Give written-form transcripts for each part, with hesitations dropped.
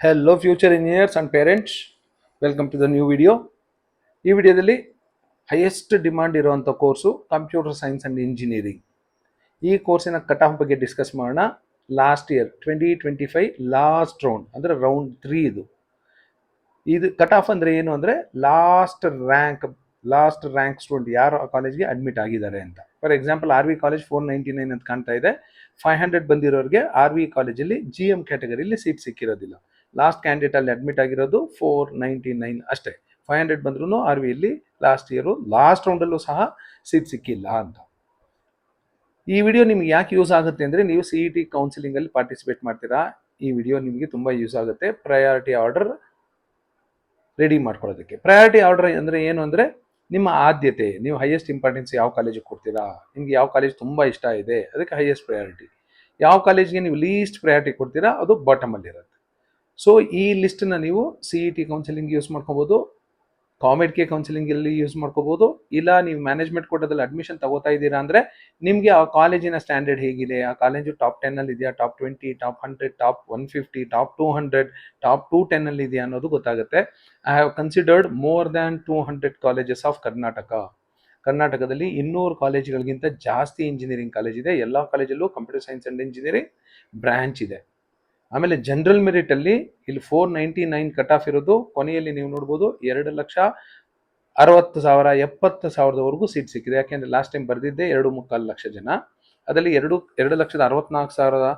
Hello future engineers and parents, welcome to the new video. ಈ ವಿಡಿಯೋದಲ್ಲಿ highest demand ಇರುವಂಥ course computer science and engineering. ಈ ಕೋರ್ಸಿನ cut off ಬಗ್ಗೆ discuss ಮಾಡೋಣ. Last year 2025 last round ಅಂದರೆ round 3 ಇದು cut off ಅಂದರೆ ಏನು ಅಂದರೆ ಲಾಸ್ಟ್ ರ್ಯಾಂಕ್ ಸ್ಟೂಡೆಂಟ್ ಯಾರು ಆ ಕಾಲೇಜ್ಗೆ ಅಡ್ಮಿಟ್ ಆಗಿದ್ದಾರೆ ಅಂತ. ಫಾರ್ ಎಕ್ಸಾಂಪಲ್ RV ಕಾಲೇಜ್ 499 ಅಂತ ಕಾಣ್ತಾ ಇದೆ. 500 ಬಂದಿರೋರಿಗೆ RV ಕಾಲೇಜಲ್ಲಿ GM ಕ್ಯಾಟಗರಿಲಿ ಸೀಟ್ ಸಿಕ್ಕಿರೋದಿಲ್ಲ. ಲಾಸ್ಟ್ ಕ್ಯಾಂಡಿಡೇಟ್ ಅಲ್ಲಿ ಅಡ್ಮಿಟ್ ಆಗಿರೋದು 499 ಅಷ್ಟೇ. 500 ಬಂದ್ರೂ RVಯಲ್ಲಿ ಲಾಸ್ಟ್ ಇಯರು ಲಾಸ್ಟ್ ರೌಂಡಲ್ಲೂ ಸಹ ಸೀಟ್ ಸಿಕ್ಕಿಲ್ಲ ಅಂತ. ಈ ವಿಡಿಯೋ ನಿಮ್ಗೆ ಯಾಕೆ ಯೂಸ್ ಆಗುತ್ತೆ ಅಂದರೆ, ನೀವು CET ಕೌನ್ಸಿಲಿಂಗಲ್ಲಿ ಪಾರ್ಟಿಸಿಪೇಟ್ ಮಾಡ್ತೀರಾ, ಈ ವಿಡಿಯೋ ನಿಮಗೆ ತುಂಬ ಯೂಸ್ ಆಗುತ್ತೆ ಪ್ರಯಾರಿಟಿ ಆರ್ಡರ್ ರೆಡಿ ಮಾಡ್ಕೊಳ್ಳೋದಕ್ಕೆ. ಪ್ರಯಾರಿಟಿ ಆರ್ಡರ್ ಅಂದರೆ ಏನು ಅಂದರೆ, ನಿಮ್ಮ ಆದ್ಯತೆ, ನೀವು ಹೈಯೆಸ್ಟ್ ಇಂಪಾರ್ಟೆನ್ಸ್ ಯಾವ ಕಾಲೇಜಿಗೆ ಕೊಡ್ತೀರಾ, ನಿಮ್ಗೆ ಯಾವ ಕಾಲೇಜ್ ತುಂಬ ಇಷ್ಟ ಇದೆ ಅದಕ್ಕೆ ಹೈಯೆಸ್ಟ್ ಪ್ರಯಾರಿಟಿ, ಯಾವ ಕಾಲೇಜ್ಗೆ ನೀವು ಲೀಸ್ಟ್ ಪ್ರಯಾರಿಟಿ ಕೊಡ್ತೀರಾ ಅದು ಬಾಟಮಲ್ಲಿ ಇರುತ್ತೆ. ಸೊ ಈ ಲಿಸ್ಟನ್ನ ನೀವು CET ಕೌನ್ಸಿಲಿಂಗ್ ಯೂಸ್ ಮಾಡ್ಕೋಬೋದು, ಕಾಮೆಡ್ಕೆ ಕೌನ್ಸಿಲಿಂಗಲ್ಲಿ ಯೂಸ್ ಮಾಡ್ಕೋಬೋದು, ಇಲ್ಲ ನೀವು ಮ್ಯಾನೇಜ್ಮೆಂಟ್ ಕೋಟಾದಲ್ಲಿ ಅಡ್ಮಿಷನ್ ತಗೋತಾ ಇದ್ದೀರಾ ಅಂದರೆ ನಿಮಗೆ ಆ ಕಾಲೇಜಿನ ಸ್ಟ್ಯಾಂಡರ್ಡ್ ಹೇಗಿದೆ, ಆ ಕಾಲೇಜು ಟಾಪ್ 10 ಇದೆಯಾ, top 20, top 100, top 150, top 200, top 210 ಇದೆಯಾ ಅನ್ನೋದು ಗೊತ್ತಾಗುತ್ತೆ. I have considered more than 200 colleges of ಕರ್ನಾಟಕದಲ್ಲಿ 200 ಕಾಲೇಜುಗಳಿಗಿಂತ ಜಾಸ್ತಿ ಇಂಜಿನಿಯರಿಂಗ್ ಕಾಲೇಜ್ ಇದೆ. ಎಲ್ಲ ಕಾಲೇಜಲ್ಲೂ computer science and engineering branch ಇದೆ. ಆಮೇಲೆ ಜನರಲ್ ಮೆರಿಟ್ ಅಲ್ಲಿ ಇಲ್ಲಿ 499 ಕಟ್ ಆಫ್ ಇರೋದು. ಕೊನೆಯಲ್ಲಿ ನೀವು ನೋಡ್ಬೋದು 2,60,000 70,000ವರೆಗೂ ಸೀಟ್ ಸಿಕ್ಕಿದೆ. ಯಾಕೆಂದ್ರೆ ಲಾಸ್ಟ್ ಟೈಮ್ ಬರ್ದಿದ್ದೆ 2.25 ಲಕ್ಷ ಜನ, ಅದರಲ್ಲಿ 2,64,000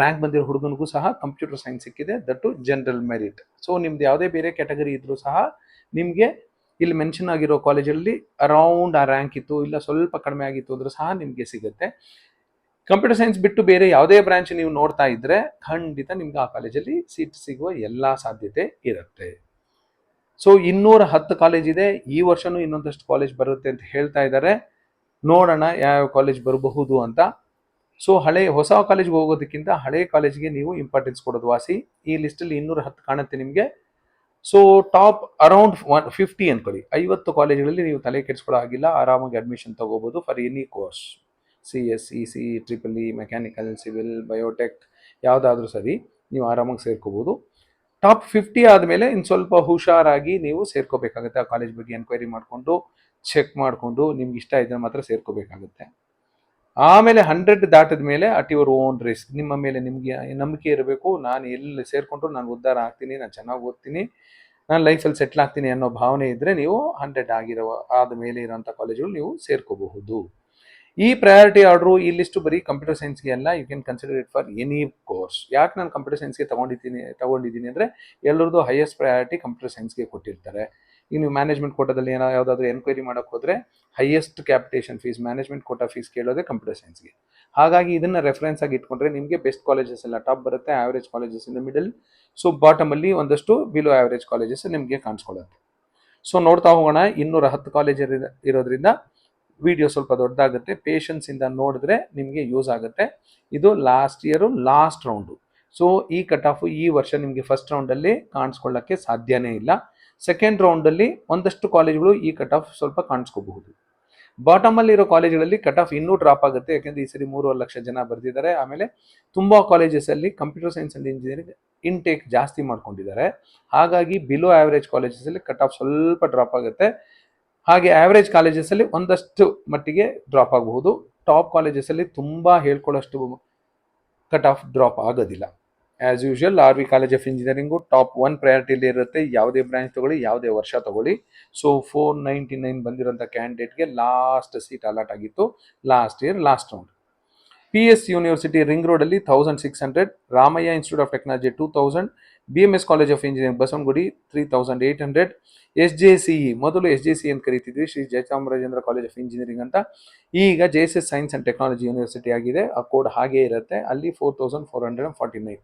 ರ್ಯಾಂಕ್ ಬಂದಿರೋ ಹುಡುಗನಿಗೂ ಸಹ ಕಂಪ್ಯೂಟರ್ ಸೈನ್ಸ್ ಸಿಕ್ಕಿದೆ, that too general merit. So ನಿಮ್ದು ಯಾವುದೇ ಬೇರೆ ಕ್ಯಾಟಗರಿ ಇದ್ರೂ ಸಹ ನಿಮಗೆ ಇಲ್ಲಿ ಮೆನ್ಷನ್ ಆಗಿರೋ ಕಾಲೇಜಲ್ಲಿ ಅರೌಂಡ್ ಆ ರ್ಯಾಂಕ್ ಇತ್ತು, ಇಲ್ಲ ಸ್ವಲ್ಪ ಕಡಿಮೆ ಆಗಿತ್ತು ಅಂದ್ರೂ ಸಹ ನಿಮಗೆ ಸಿಗುತ್ತೆ. ಕಂಪ್ಯೂಟರ್ ಸೈನ್ಸ್ ಬಿಟ್ಟು ಬೇರೆ ಯಾವುದೇ ಬ್ರಾಂಚ್ ನೀವು ನೋಡ್ತಾ ಇದ್ರೆ ಖಂಡಿತ ನಿಮ್ಗೆ ಆ ಕಾಲೇಜಲ್ಲಿ ಸೀಟ್ ಸಿಗುವ ಎಲ್ಲ ಸಾಧ್ಯತೆ ಇರುತ್ತೆ. ಸೊ 210 ಕಾಲೇಜ್ ಇದೆ. ಈ ವರ್ಷನೂ ಇನ್ನೊಂದಷ್ಟು ಕಾಲೇಜ್ ಬರುತ್ತೆ ಅಂತ ಹೇಳ್ತಾ ಇದ್ದಾರೆ. ನೋಡೋಣ ಯಾವ ಕಾಲೇಜ್ ಬರಬಹುದು ಅಂತ. ಸೊ ಹೊಸ ಕಾಲೇಜ್ಗೆ ಹೋಗೋದಕ್ಕಿಂತ ಹಳೆ ಕಾಲೇಜ್ಗೆ ನೀವು ಇಂಪಾರ್ಟೆನ್ಸ್ ಕೊಡೋದು ವಾಸಿ. ಈ ಲಿಸ್ಟಲ್ಲಿ 210 ಕಾಣುತ್ತೆ ನಿಮಗೆ. ಸೊ ಟಾಪ್ ಅರೌಂಡ್ 150 ಅನ್ಕೊಳ್ಳಿ, 50 ಕಾಲೇಜ್ಗಳಲ್ಲಿ ನೀವು ತಲೆ ಕೆಡಿಸ್ಕೊಳ್ಳೋ ಆಗಿಲ್ಲ, ಆರಾಮಾಗಿ ಅಡ್ಮಿಷನ್ ತಗೋಬಹುದು for any course. CS, EC, EEE, mechanical, civil, biotech ಯಾವುದಾದ್ರೂ ಸರಿ ನೀವು ಆರಾಮಾಗಿ ಸೇರ್ಕೋಬೋದು. ಟಾಪ್ 50 ಆದಮೇಲೆ ಇನ್ನು ಸ್ವಲ್ಪ ಹುಷಾರಾಗಿ ನೀವು ಸೇರ್ಕೋಬೇಕಾಗುತ್ತೆ. ಆ ಕಾಲೇಜ್ ಬಗ್ಗೆ ಎನ್ಕ್ವೈರಿ ಮಾಡಿಕೊಂಡು ಚೆಕ್ ಮಾಡಿಕೊಂಡು ನಿಮ್ಗೆ ಇಷ್ಟ ಇದ್ದರೆ ಮಾತ್ರ ಸೇರ್ಕೋಬೇಕಾಗುತ್ತೆ. ಆಮೇಲೆ 100 ದಾಟಿದ ಮೇಲೆ ಅಟ್ ಯುವರ್ ಓನ್ ರಿಸ್ಕ್, ನಿಮ್ಮ ಮೇಲೆ ನಿಮಗೆ ನಂಬಿಕೆ ಇರಬೇಕು. ನಾನು ಎಲ್ಲಿ ಸೇರ್ಕೊಂಡ್ರು ನಾನು ಉದ್ಧಾರ ಆಗ್ತೀನಿ, ನಾನು ಚೆನ್ನಾಗಿ ಓದ್ತೀನಿ, ನಾನು ಲೈಫಲ್ಲಿ ಸೆಟ್ಲ್ ಆಗ್ತೀನಿ ಅನ್ನೋ ಭಾವನೆ ಇದ್ದರೆ ನೀವು 100 ಆದ ಮೇಲೆ ಇರೋಂಥ ಕಾಲೇಜುಗಳು ನೀವು ಸೇರ್ಕೋಬಹುದು. ಈ ಪ್ರಯಾರಿಟಿ ಆರ್ಡ್ರು ಈ ಲಿಸ್ಟು ಬರೀ ಕಂಪ್ಯೂಟರ್ ಸೈನ್ಸ್ಗೆ ಅಲ್ಲ, you can consider it for any course. ಯಾಕೆ ನಾನು ಕಂಪ್ಯೂಟರ್ ಸೈನ್ಸ್ಗೆ ತಗೊಂಡಿದ್ದೀನಿ ಅಂದರೆ, ಎಲ್ಲರದ್ದು ಹೈಯೆಸ್ಟ್ ಪ್ರಯಾರಿಟಿ ಕಂಪ್ಯೂಟರ್ ಸೈನ್ಸ್ಗೆ ಕೊಟ್ಟಿರ್ತಾರೆ. ಈಗ ನೀವು ಮ್ಯಾನೇಜ್ಮೆಂಟ್ ಕೋಟಾದಲ್ಲಿ ಯಾವುದಾದ್ರೂ ಎನ್ಕ್ವೈರಿ ಮಾಡೋಕ್ಕೆ ಹೋದರೆ highest capitation fees, management quota fees ಕೇಳೋದೇ ಕಂಪ್ಯೂಟರ್ ಸೈನ್ಸ್ಗೆ. ಹಾಗಾಗಿ ಇದನ್ನು ರೆಫರೆನ್ಸ್ ಆಗಿ ಇಟ್ಕೊಂಡ್ರೆ ನಿಮಗೆ ಬೆಸ್ಟ್ ಕಾಲೇಜಸ್ ಎಲ್ಲ ಟಾಪ್ ಬರುತ್ತೆ, average colleges in the middle, so ಬಾಟಮಲ್ಲಿ ಒಂದಷ್ಟು ಬಿಲೋ ಆವರೇಜ್ ಕಾಲೇಜಸ್ ನಿಮಗೆ ಕಾಣಿಸ್ಕೊಳ್ಳುತ್ತೆ. ಸೊ ನೋಡ್ತಾ ಹೋಗೋಣ. 210 ಕಾಲೇಜ್ ಇರೋದ್ರಿಂದ ವಿಡಿಯೋ ಸ್ವಲ್ಪ ದೊಡ್ಡದಾಗುತ್ತೆ, ಪೇಷನ್ಸ್ ಇಂದ ನೋಡಿದ್ರೆ ನಿಮಗೆ ಯೂಸ್ ಆಗುತ್ತೆ. ಇದು last year last round. So ಈ ಕಟ್ ಆಫ್ ಈ ವರ್ಷ ನಿಮಗೆ ಫಸ್ಟ್ ರೌಂಡಲ್ಲಿ ಕಾಣಿಸ್ಕೊಳ್ಳೋಕ್ಕೆ ಸಾಧ್ಯನೇ ಇಲ್ಲ. ಸೆಕೆಂಡ್ ರೌಂಡಲ್ಲಿ ಒಂದಷ್ಟು ಕಾಲೇಜುಗಳು ಈ ಕಟ್ ಆಫ್ ಸ್ವಲ್ಪ ಕಾಣಿಸ್ಕೋಬಹುದು. ಬಾಟಮಲ್ಲಿರೋ ಕಾಲೇಜುಗಳಲ್ಲಿ ಕಟ್ ಆಫ್ ಇನ್ನೂ ಡ್ರಾಪ್ ಆಗುತ್ತೆ, ಯಾಕೆಂದರೆ ಈ ಸರಿ 3.5 ಲಕ್ಷ ಜನ ಬರೆದಿದ್ದಾರೆ. ಆಮೇಲೆ ತುಂಬ ಕಾಲೇಜಸಲ್ಲಿ computer science and engineering intake ಜಾಸ್ತಿ ಮಾಡ್ಕೊಂಡಿದ್ದಾರೆ. ಹಾಗಾಗಿ ಬಿಲೋ ಆವರೇಜ್ ಕಾಲೇಜಸಲ್ಲಿ ಕಟ್ ಆಫ್ ಸ್ವಲ್ಪ ಡ್ರಾಪ್ ಆಗುತ್ತೆ. ಹಾಗೆ ಆವರೇಜ್ ಕಾಲೇಜಸಲ್ಲಿ ಒಂದಷ್ಟು ಮಟ್ಟಿಗೆ ಡ್ರಾಪ್ ಆಗಬಹುದು. ಟಾಪ್ ಕಾಲೇಜಸಲ್ಲಿ ತುಂಬ ಹೇಳ್ಕೊಳ್ಳೋಷ್ಟು ಕಟ್ ಆಫ್ ಡ್ರಾಪ್ ಆಗೋದಿಲ್ಲ. As usual RV college of engineering top 1 ಪ್ರಯಾರಿಟಿಲಿ ಇರುತ್ತೆ, ಯಾವುದೇ ಬ್ರಾಂಚ್ ತಗೊಳ್ಳಿ, ಯಾವುದೇ ವರ್ಷ ತಗೊಳ್ಳಿ. ಸೊ 499 ಬಂದಿರೋಂಥ ಕ್ಯಾಂಡಿಡೇಟ್ಗೆ ಲಾಸ್ಟ್ ಸೀಟ್ ಅಲಾಟ್ ಆಗಿತ್ತು last year last round. PS university ring ರೋಡಲ್ಲಿ 1600, Ramaiah institute of technology 2000, BMS college of engineering Basavanagudi 3800, SJCE ಮೊದಲು SJCE ಅಂತ ಕರೀತಿದ್ವಿ, Shri Jayachamarajendra college of engineering ಅಂತ, ಈಗ JSS science and technology university ಆಗಿದೆ. ಆ ಕೋಡ್ ಹಾಗೇ ಇರುತ್ತೆ, ಅಲ್ಲಿ 4449.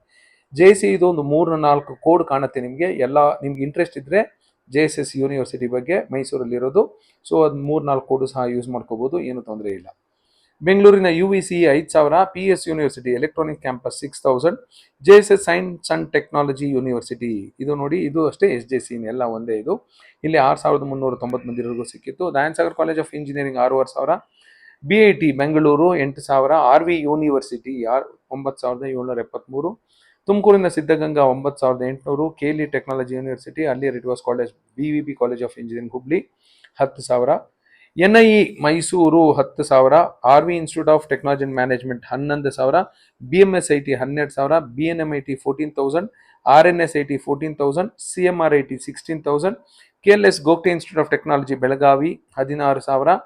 JSCE ಇದು ಒಂದು 3-4 ಕೋಡ್ ಕಾಣುತ್ತೆ ನಿಮಗೆ. ಎಲ್ಲ ನಿಮ್ಗೆ ಇಂಟ್ರೆಸ್ಟ್ ಇದ್ದರೆ JSS ಯೂನಿವರ್ಸಿಟಿ ಬಗ್ಗೆ ಮೈಸೂರಲ್ಲಿರೋದು, ಸೊ ಅದು 3-4 ಕೋಡು ಸಹ ಯೂಸ್ ಮಾಡ್ಕೋಬೋದು, ಏನು ತೊಂದರೆ ಇಲ್ಲ. ಬೆಂಗಳೂರಿನ UVCE 5,000, PS university electronic campus 6,000, JSS science and technology university ಇದು ನೋಡಿ, ಇದು ಅಷ್ಟೇ SJCE ಎಲ್ಲ ಒಂದೇ. ಇದು ಇಲ್ಲಿ 6,390 ಮಂದಿವರೆಗೂ ಸಿಕ್ಕಿತ್ತು. Dayananda Sagar college of engineering 6,500, BIT Bengaluru 8,000, RV university 9,773, ತುಮಕೂರಿನ Siddaganga 9800, KLE technology university earlier it was called as BVB college of engineering Hubli 10,000, NIE Mysuru 10,000, RV institute of technology and management 11,000, BMSIT 12,000, BNMIT 14,000, RNSIT 14,000, CMRIT 16,000, KLS Gogte institute of technology Belagavi 16,000,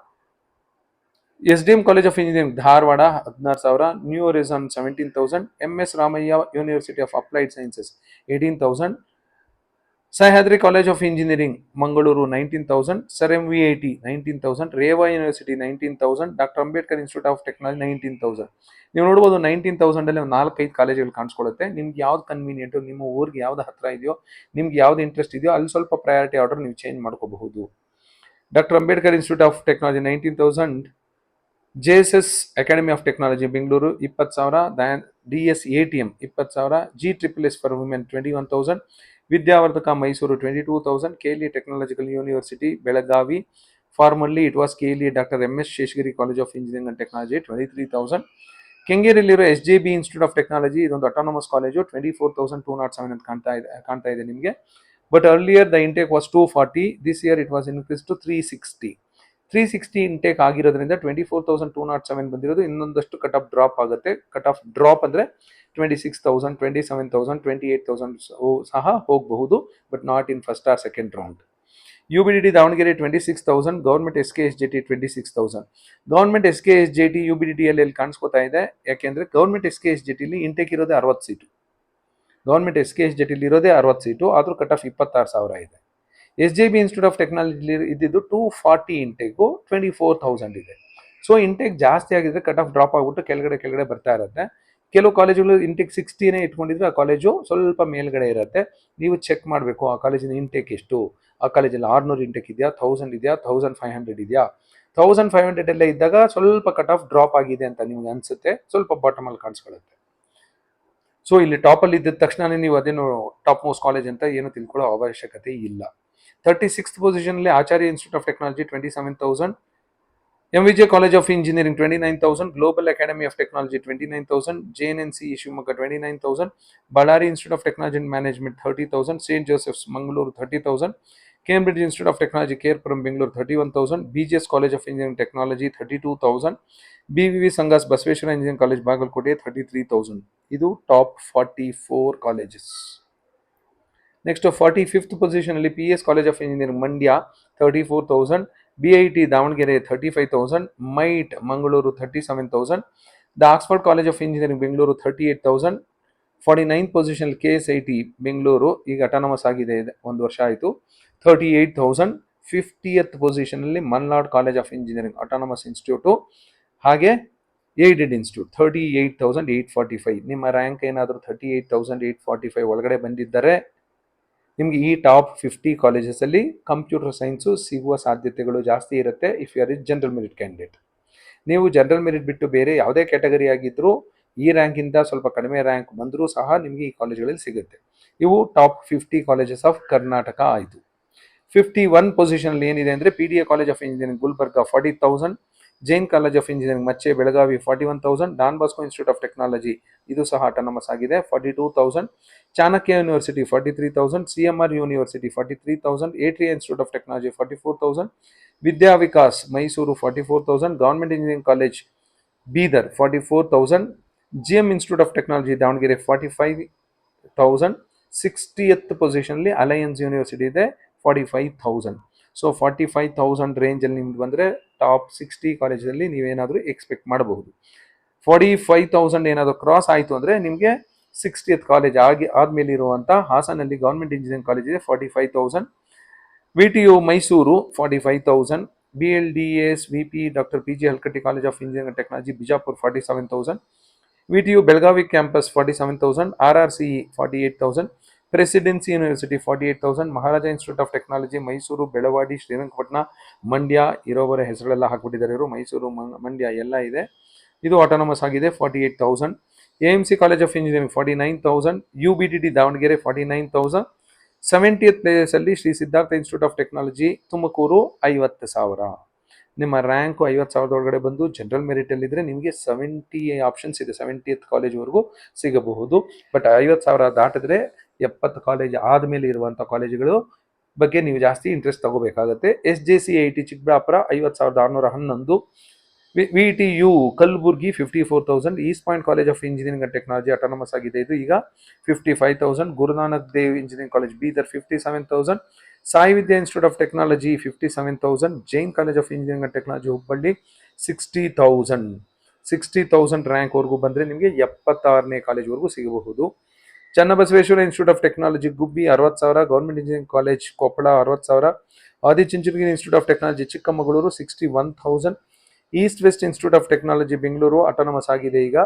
SDM college of engineering Dharwad 16,000, new horizon 17,000, MS Ramaiah university of applied sciences 18,000, Sahyadri college of engineering Mangaluru 19,000, sir MVIT 19,000, Reva university 19,000, doctor Ambedkar institute of technology 19,000. ನೀವು ನೋಡ್ಬೋದು 19,000 ಅಲ್ಲಿ ಒಂದು 4-5 ಕಾಲೇಜುಗಳು ಕಾಣಿಸ್ಕೊಳ್ಳುತ್ತೆ. ನಿಮ್ಗೆ ಯಾವ್ದು ಕನ್ವೀನಿಯಂಟು, ನಿಮ್ಮ ಊರಿಗೆ ಯಾವ್ದು ಹತ್ರ ಇದೆಯೋ, ನಿಮ್ಗೆ ಯಾವ್ದು ಇಂಟ್ರೆಸ್ಟ್ ಇದೆಯೋ ಅಲ್ಲಿ ಸ್ವಲ್ಪ ಪ್ರಯಾರಿಟಿ ಆರ್ಡರ್ ನೀವು ಚೇಂಜ್ ಮಾಡ್ಕೋಬಹುದು. Doctor Ambedkar institute of technology 19,000, JSS academy of technology Bengaluru 20,000, DSATM 20,000, GSSS for women 21,000, Vidyavardhaka Mysuru 22,000, KLE technological university Belagavi, formerly it was KLE doctor MS Seshagiri college of engineering and technology 23,000, ಕೆಂಗೇರಿಯಲ್ಲಿರೋ SJB ಇನ್ಸ್ಟಿಟ್ಯೂಟ್ ಆಫ್ ಟೆಕ್ನಾಲಜಿ ಇದೊಂದು autonomous college 24,207 ಅಂತ ಕಾಣ್ತಾ ಇದೆ ನಿಮಗೆ. But earlier the intake was 240, this year it was increase to 360 intake ಆಗಿರೋದ್ರಿಂದ 24,207 ಬಂದಿರೋದು. ಇನ್ನೊಂದಷ್ಟು cut off drop ಆಗುತ್ತೆ. ಕಟ್ ಆಫ್ ಡ್ರಾಪ್ ಅಂದರೆ 26,000, 27,000, 28,000 ಸಹ ಹೋಗಬಹುದು, but not in first or second round. UBDT Davanagere 26,000, government SKSJT 26,000. Government SKSJT UBDT ಅಲ್ಲಿ ಕಾಣಿಸ್ಕೋತಾ ಇದೆ, ಯಾಕೆಂದ್ರೆ ಗೌರ್ಮೆಂಟ್ SKSJT ಇಂಟೇಕ್ ಇರೋದೇ 60 ಸೀಟು. ಗೌರ್ಮೆಂಟ್ SKSJT ಇರೋದೇ 60 ಸೀಟು, ಆದ್ರೂ ಕಟ್ ಆಫ್ 26,000 ಇದೆ. SJB ಇನ್ಸ್ಟಿಟ್ಯೂಟ್ ಆಫ್ ಟೆಕ್ನಾಲಜಿ ಇದ್ದಿದ್ದು 240 ಇಂಟೇಕು 24,000 ಇದೆ. ಸೊ ಇಂಟೇಕ್ ಜಾಸ್ತಿ ಆಗಿದ್ರೆ ಕಟ್ ಆಫ್ ಡ್ರಾಪ್ ಆಗ್ಬಿಟ್ಟು ಕೆಳಗಡೆ ಬರ್ತಾ ಇರುತ್ತೆ. ಕೆಲವು ಕಾಲೇಜುಗಳು ಇಂಟೇಕ್ 60ನೇ ಇಟ್ಕೊಂಡಿದ್ರೆ ಆ ಕಾಲೇಜು ಸ್ವಲ್ಪ ಮೇಲ್ಗಡೆ ಇರುತ್ತೆ. ನೀವು ಚೆಕ್ ಮಾಡಬೇಕು ಆ ಕಾಲೇಜಿನ ಇಂಟೇಕ್ ಎಷ್ಟು, ಆ ಕಾಲೇಜಲ್ಲಿ 600 ಇಂಟೇಕ್ ಇದೆಯಾ, 1000 ಇದೆಯಾ, 1500 ಇದೆಯಾ. 1500 ಎಲ್ಲ ಇದ್ದಾಗ ಸ್ವಲ್ಪ ಕಟ್ ಆಫ್ ಡ್ರಾಪ್ ಆಗಿದೆ ಅಂತ ನಿಮ್ಗೆ ಅನ್ಸುತ್ತೆ, ಸ್ವಲ್ಪ ಬಾಟಮ್ ಅಲ್ಲಿ ಕಾಣಿಸ್ಕೊಳ್ಳುತ್ತೆ. ಸೊ ಇಲ್ಲಿ ಟಾಪ್ ಅಲ್ಲಿ ಇದ್ದ ತಕ್ಷಣ ನೀವು ಅದೇನು ಟಾಪ್ ಮೋಸ್ಟ್ ಕಾಲೇಜ್ ಅಂತ ಏನು ತಿಳ್ಕೊಳ್ಳೋ ಅವಶ್ಯಕತೆ ಇಲ್ಲ. 36th ಪೊಸಿಷನ್ ಅಲ್ಲಿ Acharya institute of technology 27,000, MVJ college of engineering 29,000, global academy of technology 29,000, JNNC Shivamogga 29,000, Ballari institute of technology and management 30,000, saint Joseph's Mangaluru 30,000, Cambridge institute of technology KR Puram Bengaluru 31,000, BGS college of engineering technology 32,000, BVV Sangha's Basaveshwara engineering college Bagalkote 33,000. ಇದು top 44 colleges. Next 45th position ಅಲ್ಲಿ PS college of engineering Mandya 34,000, BIT Davanagere 35,000, MIT Mangaluru 37,000, the Oxford college of engineering Bengaluru 38,000. 49th position KSIT Bengaluru, ಈಗ autonomous ಆಗಿದೆ, 1 ವರ್ಷ ಆಯಿತು, 38,000. 50th position ಅಲ್ಲಿ Malnad college of engineering autonomous institute, ಹಾಗೆ aided institute 38,845. ನಿಮ್ಮ rank ಏನಾದರೂ 38,845 ಒಳಗಡೆ ಬಂದಿದ್ದರೆ ನಿಮ್ಗೆ ಈ ಟಾಪ್ 50 ಕಾಲೇಜಸ್ ಅಲ್ಲಿ ಕಂಪ್ಯೂಟರ್ ಸೈನ್ಸು ಸಿಗುವ ಸಾಧ್ಯತೆಗಳು ಜಾಸ್ತಿ ಇರುತ್ತೆ if you are is general merit candidate. ನೀವು ಜನರಲ್ ಮೆರಿಟ್ ಬಿಟ್ಟು ಬೇರೆ ಯಾವುದೇ ಕ್ಯಾಟಗರಿ ಆಗಿದ್ರೂ ಈ ರ್ಯಾಂಕಿಂದ ಸ್ವಲ್ಪ ಕಡಿಮೆ ರ್ಯಾಂಕ್ ಬಂದರೂ ಸಹ ನಿಮಗೆ ಈ ಕಾಲೇಜ್ಗಳಲ್ಲಿ ಸಿಗುತ್ತೆ. ಇವು ಟಾಪ್ 50 ಕಾಲೇಜಸ್ ಆಫ್ ಕರ್ನಾಟಕ ಆಯಿತು. 51 ಪೊಸಿಷನ್ ಅಲ್ಲಿ ಏನಿದೆ ಅಂದರೆ PDA college of engineering Gulbarga 40,000, Jain college of engineering Machhe Belagavi 41,000, Don Bosco institute of technology ಇದು ಸಹ ಅಟಾನಮಸ್ ಆಗಿದೆ 42,000, Chanakya university 43,000, CMR university 43,000, Atria institute of technology 44,000, Vidya Vikas Mysuru 44,000, government engineering college Bidar 44,000, GM institute of technology Davanagere 45,000. 60th position ಅಲ್ಲಿ alliance university ಇದೆ 45,000. So 45,000 ರೇಂಜಲ್ಲಿ ನಿಮ್ಗೆ ಬಂದರೆ top 60 ಕಾಲೇಜಲ್ಲಿ ನೀವೇನಾದರೂ ಎಕ್ಸ್ಪೆಕ್ಟ್ ಮಾಡಬಹುದು. 45,000 ಏನಾದರೂ ಕ್ರಾಸ್ ಆಯಿತು ಅಂದರೆ ನಿಮಗೆ 60th ಕಾಲೇಜ್ ಆದಮೇಲೆ ಇರುವಂಥ ಹಾಸನಲ್ಲಿ ಗೌರ್ಮೆಂಟ್ ಇಂಜಿನಿಯರಿಂಗ್ ಕಾಲೇಜ್ ಇದೆ 45,000, VTU Mysuru 45,000, BLDAS VP doctor PG Halakatti college of engineering technology Bijapur 47,000, VTU Belagavi campus 47,000, RRCE 48,000, presidency university 48,000, Maharaja institute of technology Mysuru, Belawadi, Srirangapatna, Mandya ಇರೋವರ ಹೆಸರೆಲ್ಲ ಹಾಕ್ಬಿಟ್ಟಿದ್ದಾರೆ ಇವರು, ಮೈಸೂರು ಮಂಡ್ಯ ಎಲ್ಲ ಇದೆ. ಇದು ಆಟೋನಮಸ್ ಆಗಿದೆ 48,000. AMC college of engineering 49,000, UBDT Davanagere 49,000. 70th place ಅಲ್ಲಿ Shri Siddhartha institute of technology Tumakuru 50,000. ನಿಮ್ಮ ರ್ಯಾಂಕು 50,000 ಒಳಗಡೆ ಬಂದು ಜನರಲ್ ಮೆರಿಟಲ್ಲಿದ್ದರೆ ನಿಮಗೆ 70 ಆಪ್ಷನ್ಸ್ ಇದೆ, 70th ಕಾಲೇಜ್ವರೆಗೂ ಸಿಗಬಹುದು. ಬಟ್ 50,000 ದಾಟಿದ್ರೆ 70 ಕಾಲೇಜ್ ಆದಮೇಲೆ ಇರುವಂಥ ಕಾಲೇಜುಗಳು ಬಗ್ಗೆ ನೀವು ಜಾಸ್ತಿ ಇಂಟ್ರೆಸ್ಟ್ ತಗೋಬೇಕಾಗುತ್ತೆ. SJC IT Chikkaballapura 50,611. VTU Kalaburagi 54,000. East point college of engineering and technology autonomous ಆಗಿದೆ, ಇದು ಈಗ 55,000. Guru Nanak Dev engineering college Bidar 57,000. Sai Vidya institute of technology 57,000. Jain college of engineering and technology Hubballi 60,000. 60,000 ರ್ಯಾಂಕ್ವರೆಗೂ ಬಂದರೆ ನಿಮಗೆ 76ನೇ ಕಾಲೇಜ್ವರೆಗೂ ಸಿಗಬಹುದು. Channabasaveshwara institute of technology Gubbi 60,000. Government engineering college Koppal 60,000. Adichunchanagiri institute of technology Chikkamagaluru 61,000. East West institute of technology Bengaluru autonomous ಆಗಿದೆ ಈಗ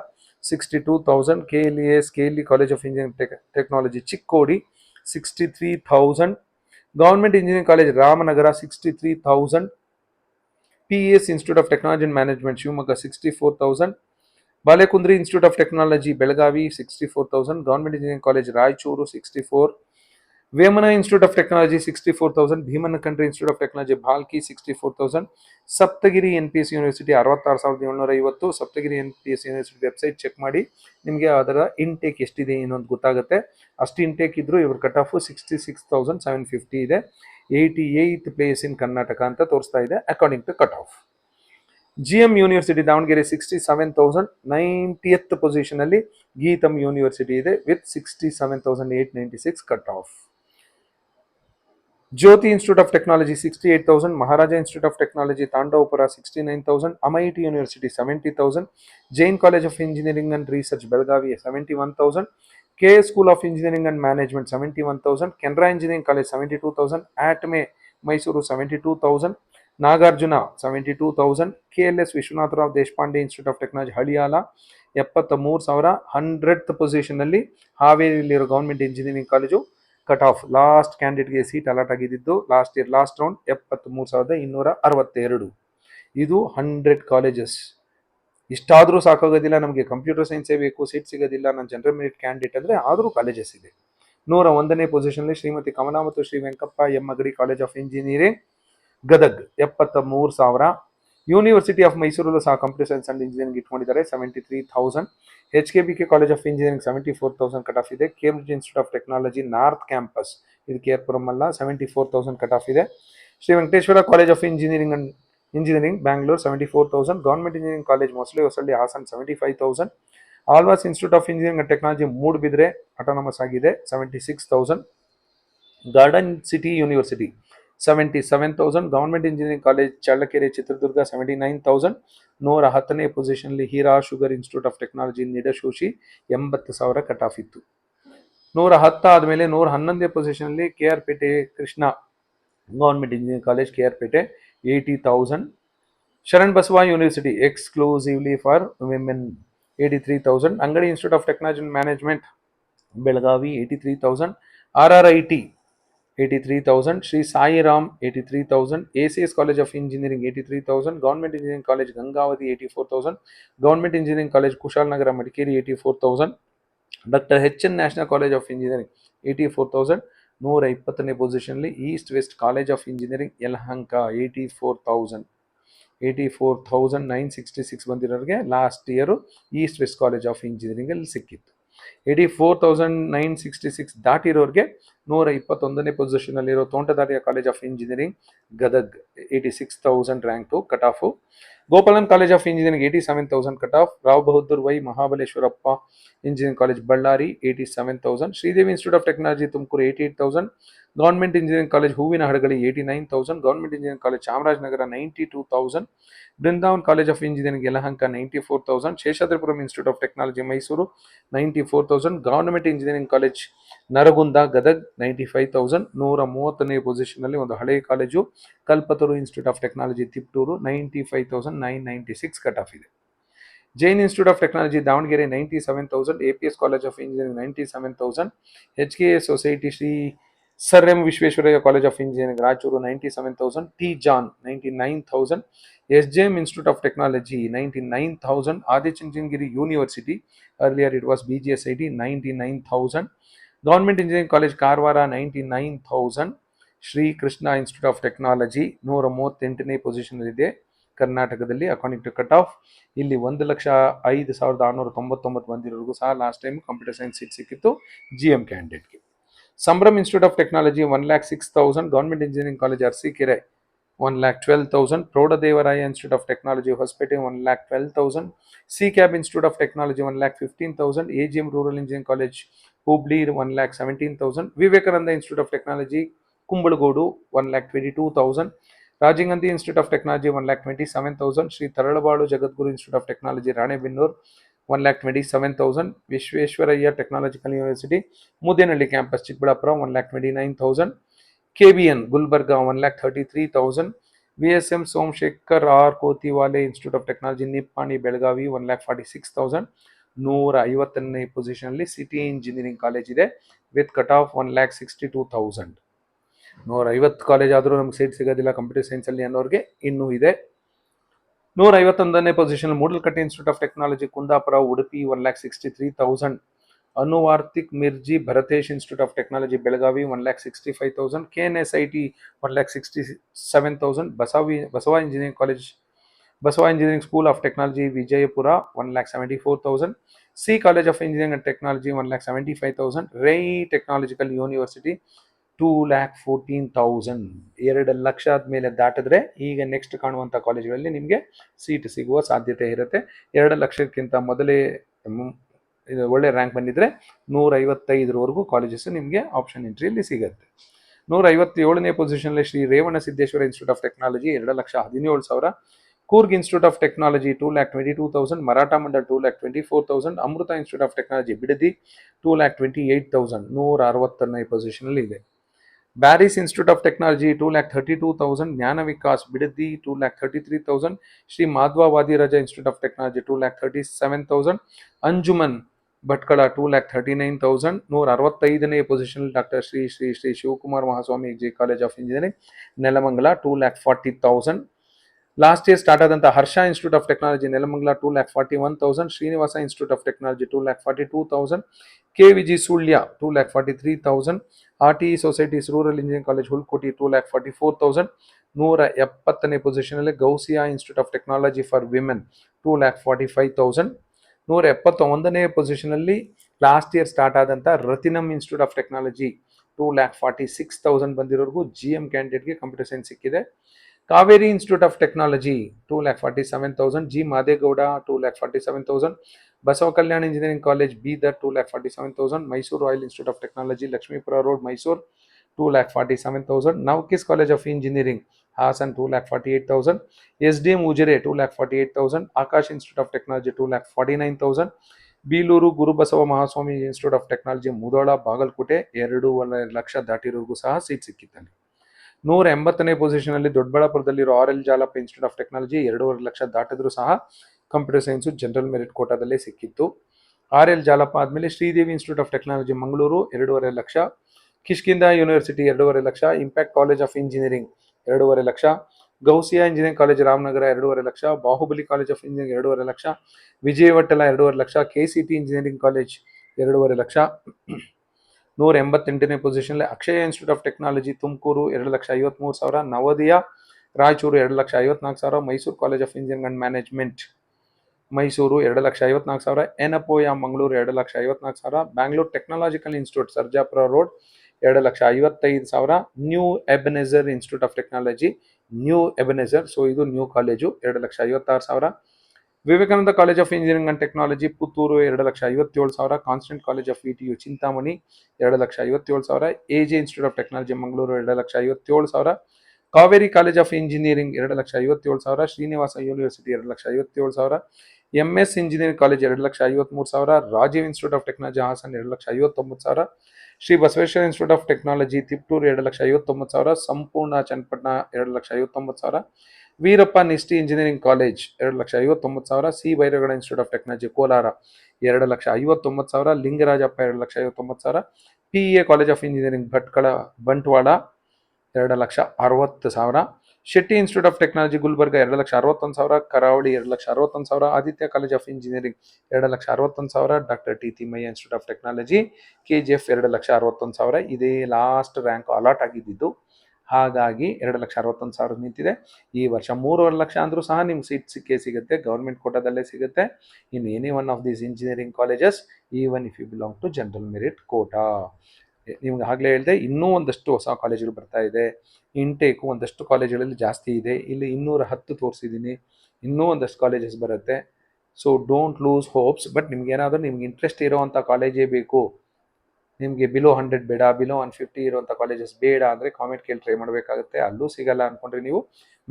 62,000. KLE college of engineering technology Chikkodi 63,000. Government engineering college Ramanagara 63,000. PES institute of technology and management Shivamogga 64,000. Balekundri institute of technology Belagavi 64,000. Government engineering college Raichur 64. Vemana institute of technology 64,000. Bheemanakandri institute of technology Bhalki 64,000. Saptagiri NPS university 66,750. Saptagiri NPS university website check ಮಾಡಿ, ನಿಮಗೆ ಅದರ intake ಎಷ್ಟಿದೆ ಏನೊಂದು ಗೊತ್ತಾಗುತ್ತೆ. ಅಷ್ಟು intake ಇದ್ದರೂ ಇವ್ರ cut off 66,750 ಇದೆ. 88th ಪ್ಲೇಸ್ ಇನ್ ಕರ್ನಾಟಕ ಅಂತ ತೋರಿಸ್ತಾ ಇದೆ according to cut off. GM university Davanagere 67,000. 90th ಪೊಸಿಷನಲ್ಲಿ ಗೀತಮ್ ಯೂನಿವರ್ಸಿಟಿ ಇದೆ with 67,896 cut off. Jyothi institute of technology 68,000. Maharaja institute of technology Tandavapura 69,000. MIT university 70,000. Jain college of engineering and research Belagavi 71,000. KS school of engineering and management 71,000. Canara engineering college 72,000. ATME Mysuru 72,000. Nagarjuna 72,000. KLS Vishwanathrao Deshpande institute of technology Haliyal 73,000. 100th ಪೊಸಿಷನ್ನಲ್ಲಿ ಹಾವೇರಿಯಲ್ಲಿರೋ government engineering college cut off last ಕ್ಯಾಂಡಿಡೇಟ್ಗೆ seat allot ಆಗಿದ್ದು last year last round 73,262. ಇದು 100 colleges. ಇಷ್ಟಾದರೂ ಸಾಕಾಗೋದಿಲ್ಲ, ನಮಗೆ computer ಸೈನ್ಸೇ ಬೇಕು, seat ಸಿಗೋದಿಲ್ಲ, ನಾನು general merit candidate ಅಂದರೆ ಆದರೂ ಕಾಲೇಜಸ್ ಇದೆ. 101ನೇ ಪೊಸಿಷನ್ನಲ್ಲಿ ಶ್ರೀಮತಿ ಕಮಲಾ ಮತ್ತು Shri Venkappa Agadi college of engineering Gadag 73,000. University of ಮೈಸೂರಲ್ಲೂ ಸಹ ಕಂಪ್ಯೂಟರ್ ಸೈನ್ಸ್ ಅಂಡ್ ಇಂಜಿನಿಯರಿಂಗ್ ಇಟ್ಕೊಂಡಿದ್ದಾರೆ 73,000. HKBK college of engineering 74,000 cut off ಇದೆ. Cambridge institute of technology north campus, ಇದು ಕೇರ್ಪುರಂ ಅಲ್ಲ, 74,000 ಕಟ್ ಆಫ್ ಇದೆ. Shri Venkateshwara college of engineering Bangalore 74,000. Government engineering college Hosalli Hassan 75,000. Alva's institute of engineering and technology Moodbidri autonomous ಆಗಿದೆ 76,000. Garden city university 77,000. Government engineering college Challakere Chitradurga 79,000. 110ನೇ ಪೊಸಿಷನ್ಲಿ Hira sugar institute of technology Nidasoshi 80,000 cut off ಇತ್ತು. 110 ಆದಮೇಲೆ 111ನೇ ಪೊಸಿಷನ್ಲಿ KR Pete Krishna government engineering college KR Pete 80,000. Sharan Basava university exclusively for women 83,000. Angadi institute of technology and management Belagavi 83,000. RRIT 83,000. Shri Sairam 83,000. ACS college of engineering 83,000. Government engineering college Gangavathi 84,000. Government engineering college Kushalanagar Madikeri 84,000. Doctor HN national college of engineering 84,000. 120ನೇ ಪೊಸಿಷನ್ಲಿ east west college of engineering Yelahanka 84,000. 84,966 ಬಂದಿರೋರಿಗೆ last year east west college of ಇಂಜಿನಿಯರಿಂಗಲ್ಲಿ ಸಿಕ್ಕಿತ್ತು. 84,966 ದಾಟಿರೋರಿಗೆ 121ನೇ ಪೊಸಿಷನಲ್ಲಿರೋ Tontadarya college of engineering Gadag 86,000 rank cut off. Gopalan college of engineering 87,000 cut off. Rao Bahadur Y Mahabaleshwarappa engineering college Ballari 87,000. Sridevi institute of technology Tumakuru 88,000. Government engineering college Hoovina Hadagali 89,000. Government engineering college Chamarajanagar 92,000. Brindavan college of engineering Yelahanka 94,000. Sheshadripuram institute of technology Mysuru 94,000. Government engineering college Naragund Gadag 95,000. 130ನೇ ಪೊಸಿಷನ್ನಲ್ಲಿ ಒಂದು ಹಳೆಯ college Kalpataru institute of technology Tiptur 95,996 cut off ಇದೆ. Jain institute of technology Davanagere 97,000. APS college of engineering 97,000. HKS society Shri sir M Visvesvaraya college of engineering Raichur 97,000. T John 99,000. SJM institute of technology 99,000. Adichunchanagiri university earlier it was BGSIT 99,000. Government engineering college Karwar 99,000. Shri Krishna institute of technology 138ನೇ ಪೊಸಿಷನಲ್ಲಿದೆ ಕರ್ನಾಟಕದಲ್ಲಿ according to cut off ಇಲ್ಲಿ 1,05,699 ಬಂದಿರೋರಿಗೂ ಸಹ last time computer science seat ಸಿಕ್ಕಿತ್ತು GM ಕ್ಯಾಂಡಿಡೇಟ್ಗೆ. Sambhram institute of technology 1,06,000, government engineering college Arsikere 1,12,000, Proudhadevaraya institute of technology Hosapete 1,12,000, CCAB institute of technology 1,15,000, AGM rural engineering college Hubli 1,17,000, Vivekananda institute of technology Kumbalagodu 1,22,000, Rajiv Gandhi institute of technology 1,27,000, Shri Taralabalu Jagadguru institute of technology Ranebennur 1,27,000, Visvesvaraya technological university Muddenahalli campus Chikkaballapur 1,29,000, KBN Gulbarga 1,33,000, VSM Somashekhar R Kotiwale institute of technology Nippani Belagavi 1,46,000. 150ನೇ position ಅಲ್ಲಿ city engineering college ಇದೆ with cut off 1,62,000. 150 college ಆದರೂ ನಮ್ಗೆ seat ಸಿಗೋದಿಲ್ಲ computer science ಅಲ್ಲಿ ಅನ್ನೋರಿಗೆ ಇನ್ನೂ ಇದೆ. 151ನೇ position Moodlakatte institute of technology Kundapura Udupi 1,63,000, Anuvartik Mirji Bharatesh institute of technology Belagavi 1,65,000, KNSIT 1,67,000, Basava engineering college Basava engineering school of technology Vijayapura 1,74,000, C college of engineering and technology 1,75,000, Rai technological university 2,14,000. 2 lakh ಆದ್ಮೇಲೆ ದಾಟಿದ್ರೆ ಈಗ ನೆಕ್ಸ್ಟ್ ಕಾಣುವಂಥ ಕಾಲೇಜುಗಳಲ್ಲಿ ನಿಮಗೆ ಸೀಟ್ ಸಿಗುವ ಸಾಧ್ಯತೆ ಇರುತ್ತೆ. 2 ಲಕ್ಷಕ್ಕಿಂತ ಮೊದಲೇ ಒಳ್ಳೆ ರ್ಯಾಂಕ್ ಬಂದಿದ್ರೆ 155ವರೆಗೂ ಕಾಲೇಜಸ್ ನಿಮಗೆ ಆಪ್ಷನ್ ಎಂಟ್ರಿಯಲ್ಲಿ ಸಿಗುತ್ತೆ. 157ನೇ ಪೊಸಿಷನ್ಲಿ Shri Revana Siddeshwara institute of technology 2,17,000, Coorg institute of technology 2,22,000, Maratha Mandal 2,24,000, Amrita institute of technology Bidadi 2,28,000. 160ನೇ ಪೊಸಿಷನಲ್ಲಿ ಇದೆ. Bearys institute of technology 2,32,000, Jnana Vikas Bidadi 2,33,000, Shri Madhwa Vadiraja institute of technology 2,37,000, Anjuman Bhatkal 2,39,000. 165ನೇ position doctor Shri Shri Shri Shivakumar Mahaswamy ji college of engineering Nelamangala 2,40,000. Last year start ಆದಂಥ Harsha institute of technology Nelamangala 2,41,000, Srinivasa institute of technology 2,42,000, KVG Sullia 2,43,000, RTE societies rural engineering college Hulkoti 2,44,000. 170ನೇ ಪೊಸಿಷನಲ್ಲಿ Ghousia institute of technology for women 2,45,000. 171ನೇ ಪೊಸಿಷನಲ್ಲಿ last year start ಆದಂಥ Ratinam institute of technology 2,46,000 ಬಂದಿರೋರ್ಗೂ GM ಕ್ಯಾಂಡಿಡೇಟ್ಗೆ computer science ಸಿಕ್ಕಿದೆ. Kaveri institute of technology 2,47,000, G Madegowda 2,47,000, Basava Kalyana engineering college Bidar 2,47,000, Mysuru royal institute of technology Lakshmipura road Mysuru 2,47,000, Navkis college of engineering Hassan 2,48,000, SDM Ujire 2,48,000, Akash institute of technology 2,49,000, Biluru Gurubasava Mahaswamy institute of technology Mudhol Bagalkot 2.5 lakh ದಾಟಿರೋರ್ಗೂ ಸಹ seat ಸಿಕ್ಕಿದ್ದಾನೆ. 180ನೇ ಪೊಸಿಷನಲ್ಲಿ ದೊಡ್ಡಬಳ್ಳಾಪುರದಲ್ಲಿರೋ RL Jalappa institute of technology 2.5 lakh ದಾಟಿದ್ರು ಸಹ ಕಂಪ್ಯೂಟರ್ ಸೈನ್ಸು ಜನರಲ್ ಮೆರಿಟ್ ಕೋಟಾದಲ್ಲೇ ಸಿಕ್ಕಿತ್ತು. RL ಜಾಲಪ್ಪ ಆದಮೇಲೆ Sridevi institute of technology Mangaluru 2.5 lakh, Kishkindha university 2.5 lakh, impact college of engineering 2.5 lakh, Ghousia engineering college Ramanagara 2.5 lakh, Bahubali college of engineering 2.5 lakh, Vijayavittala 2.5 lakh, KCT engineering college 2.5 lakh. 188ನೇ ಪೊಸಿಷನ್ಲಿ Akshaya institute of technology Tumakuru 2,53,000, Navodaya Raichur 2,54,000, Mysuru college of engineering and management Mysuru 2,54,000, Yenepoya Mangaluru 2,54,000, Bangalore technological institute Sarjapura road 2,55,000, new Ebenezer institute of technology new Ebenezer, so ಇದು new college 2,56,000, Vivekananda college of engineering and technology Puttur 2,57,000, constant college of VTU Chintamani 2,57,000, AJ institute of technology Mangaluru 2,57,000, Kaveri college of engineering 2,57,000, Srinivasa university 2,57,000, MS engineering college 2,53,000, Rajiv institute of technology Hassan 2,59,000, Shri Basaveshwara institute of technology Tiptur 2,59,000, Sampoorna Channapatna 2,59,000, Veerappa Nisty engineering college 2,59,000, C Byregowda institute of technology Kolar 2,59,000, Lingarajappa 2,59,000, PEA college of engineering Bantwal 2,60,000, Shetty institute of technology Gulbarga 2,61,000, Karavali 2,61,000, Aditya college of engineering 2,61,000, doctor T Thimmaiah institute of technology KGF 2,61,000. ಇದೇ last rank allot ಆಗಿದ್ದು. ಹಾಗಾಗಿ 2,61,000 ನಿಂತಿದೆ. ಈ ವರ್ಷ 3.5 ಲಕ್ಷ ಅಂದರೂ ಸಹ ನಿಮ್ಗೆ seat ಸಿಕ್ಕೇ ಸಿಗುತ್ತೆ, ಗೌರ್ಮೆಂಟ್ ಕೋಟಾದಲ್ಲೇ ಸಿಗುತ್ತೆ in any one of these engineering colleges, even if you belong to general merit quota. ನಿಮ್ಗೆ ಆಗಲೇ ಹೇಳಿದೆ, ಇನ್ನೂ ಒಂದಷ್ಟು ಹೊಸ ಕಾಲೇಜುಗಳು ಬರ್ತಾ ಇದೆ, ಇಂಟೇಕು ಒಂದಷ್ಟು ಕಾಲೇಜುಗಳಲ್ಲಿ ಜಾಸ್ತಿ ಇದೆ. ಇಲ್ಲಿ 210 ತೋರಿಸಿದ್ದೀನಿ, ಇನ್ನೂ ಒಂದಷ್ಟು ಕಾಲೇಜಸ್ ಬರುತ್ತೆ. So don't lose hopes. But ನಿಮ್ಗೆ ನಿಮ್ಗೆ ಇಂಟ್ರೆಸ್ಟ್ ಇರೋವಂಥ ಕಾಲೇಜೇ ಬೇಕು, ನಿಮಗೆ ಬಿಲೋ 100 ಬೇಡ, ಬಿಲೋ 150 ಇರುವಂಥ ಕಾಲೇಜಸ್ ಬೇಡ ಅಂದರೆ ಕಾಮೆಂಟ್ ಕೇಳಿ ಟ್ರೈ ಮಾಡಬೇಕಾಗುತ್ತೆ. ಅಲ್ಲೂ ಸಿಗಲ್ಲ ಅಂದ್ಕೊಂಡ್ರೆ ನೀವು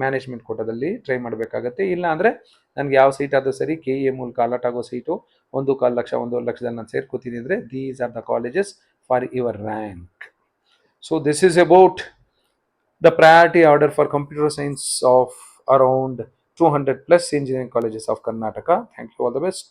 ಮ್ಯಾನೇಜ್ಮೆಂಟ್ ಕೋಟಾದಲ್ಲಿ ಟ್ರೈ ಮಾಡಬೇಕಾಗತ್ತೆ. ಇಲ್ಲ ಅಂದರೆ ನನಗೆ ಯಾವ ಸೀಟ್ ಆದರೂ ಸರಿ, KEA ಮೂಲಕ ಅಲಾಟ್ ಆಗೋ ಸೀಟು 1.25 ಲಕ್ಷ 1.5 ಲಕ್ಷದಲ್ಲಿ ನಾನು ಸೇರ್ಕೋತೀನಿ ಅಂದರೆ these are the colleges for your rank. So this is about the priority order for computer science of around 200 plus engineering colleges of Karnataka. Thank you, all the best.